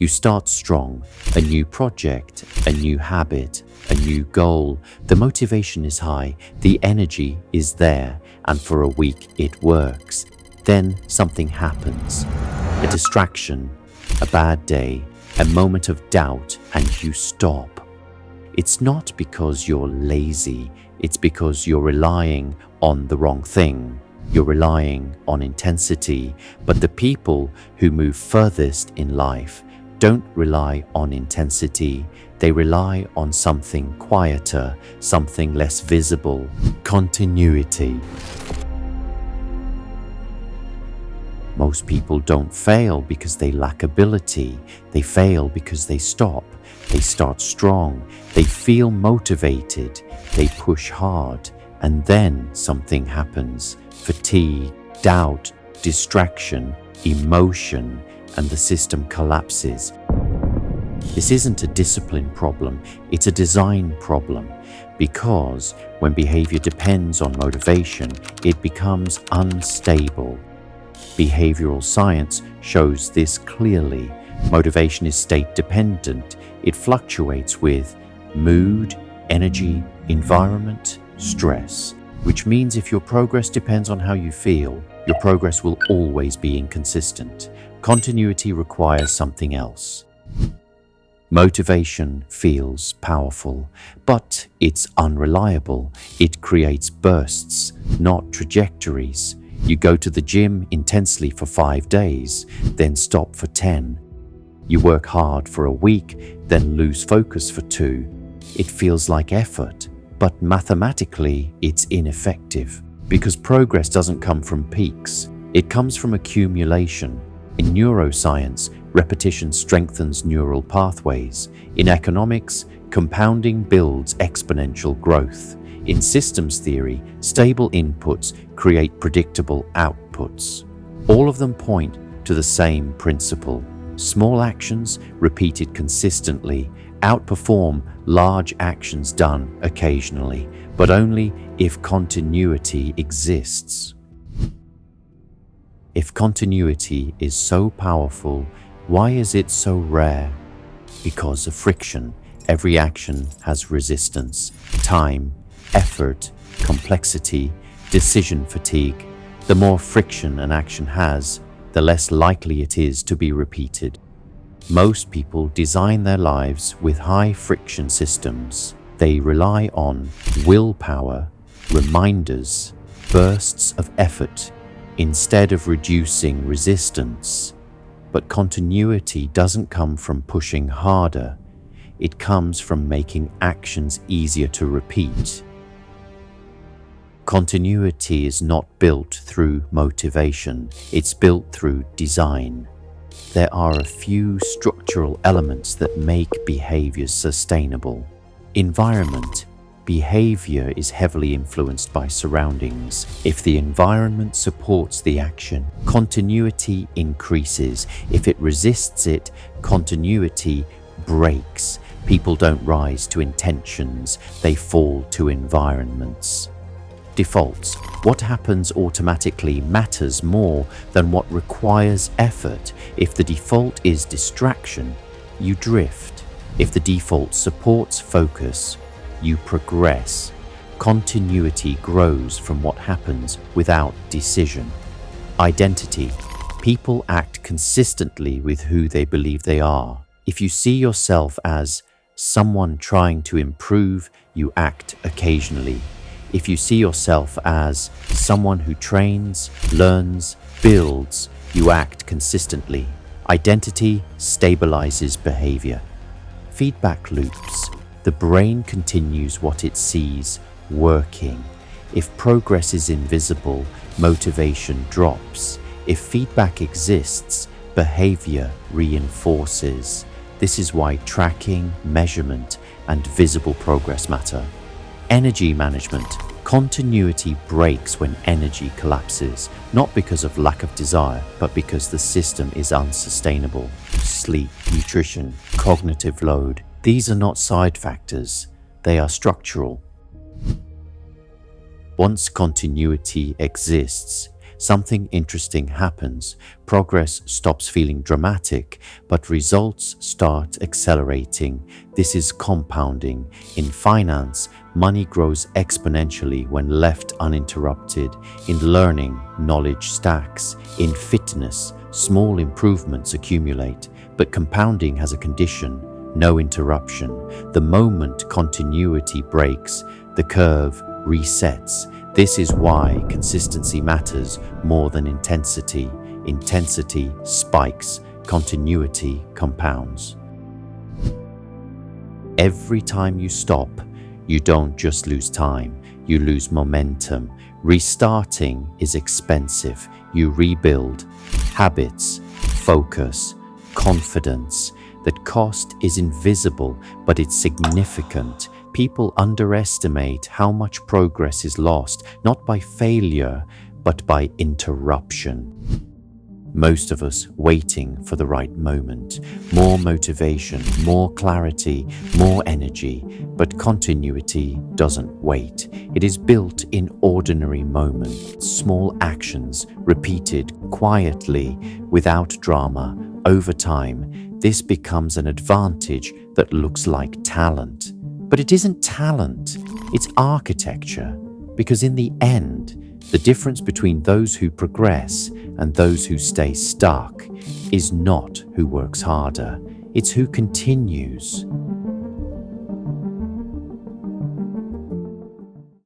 You start strong, a new project, a new habit, a new goal. The motivation is high, the energy is there, and for a week it works. Then something happens. A distraction, a bad day, a moment of doubt, and you stop. It's not because you're lazy, it's because you're relying on the wrong thing. You're relying on intensity, but the people who move furthest in life don't rely on intensity. They rely on something quieter, something less visible: continuity. Most people don't fail because they lack ability. They fail because they stop. They start strong. They feel motivated. They push hard. And then something happens. Fatigue, doubt, distraction, emotion, and the system collapses. This isn't a discipline problem, it's a design problem, because when behavior depends on motivation, it becomes unstable. Behavioral science shows this clearly. Motivation is state dependent. It fluctuates with mood, energy, environment, stress, which means if your progress depends on how you feel, your progress will always be inconsistent. Continuity requires something else. Motivation feels powerful, but it's unreliable. It creates bursts, not trajectories. You go to the gym intensely for 5 days, then stop for 10. You work hard for a week, then lose focus for 2. It feels like effort, but mathematically it's ineffective, because progress doesn't come from peaks. It comes from accumulation. In neuroscience, repetition strengthens neural pathways. In economics, compounding builds exponential growth. In systems theory, stable inputs create predictable outputs. All of them point to the same principle. Small actions repeated consistently outperform large actions done occasionally, but only if continuity exists. If continuity is so powerful, why is it so rare? Because of friction. Every action has resistance, time, effort, complexity, decision fatigue. The more friction an action has, the less likely it is to be repeated. Most people design their lives with high friction systems. They rely on willpower, reminders, bursts of effort, instead of reducing resistance. But continuity doesn't come from pushing harder. It comes from making actions easier to repeat. Continuity is not built through motivation, it's built through design. There are a few structural elements that make behaviors sustainable. Environment. Behavior is heavily influenced by surroundings. If the environment supports the action, continuity increases. If it resists it, continuity breaks. People don't rise to intentions, they fall to environments. Defaults. What happens automatically matters more than what requires effort. If the default is distraction, you drift. If the default supports focus, you progress. Continuity grows from what happens without decision. Identity. People act consistently with who they believe they are. If you see yourself as someone trying to improve, you act occasionally. If you see yourself as someone who trains, learns, builds, you act consistently. Identity stabilizes behavior. Feedback loops. The brain continues what it sees working. If progress is invisible, motivation drops. If feedback exists, behavior reinforces. This is why tracking, measurement, and visible progress matter. Energy management. Continuity breaks when energy collapses, not because of lack of desire, but because the system is unsustainable. Sleep, nutrition, cognitive load. These are not side factors, they are structural. Once continuity exists, something interesting happens. Progress stops feeling dramatic, but results start accelerating. This is compounding. In finance, money grows exponentially when left uninterrupted. In learning, knowledge stacks. In fitness, small improvements accumulate. But compounding has a condition: no interruption. The moment continuity breaks, the curve resets. This is why consistency matters more than intensity. Intensity spikes, continuity compounds. Every time you stop, you don't just lose time, you lose momentum. Restarting is expensive. You rebuild habits, focus, confidence. That cost is invisible, but it's significant. People underestimate how much progress is lost, not by failure, but by interruption. Most of us waiting for the right moment. More motivation, more clarity, more energy. But continuity doesn't wait. It is built in ordinary moments, small actions repeated quietly, without drama. Over time, this becomes an advantage that looks like talent. But it isn't talent, it's architecture. Because in the end, the difference between those who progress and those who stay stuck is not who works harder, it's who continues.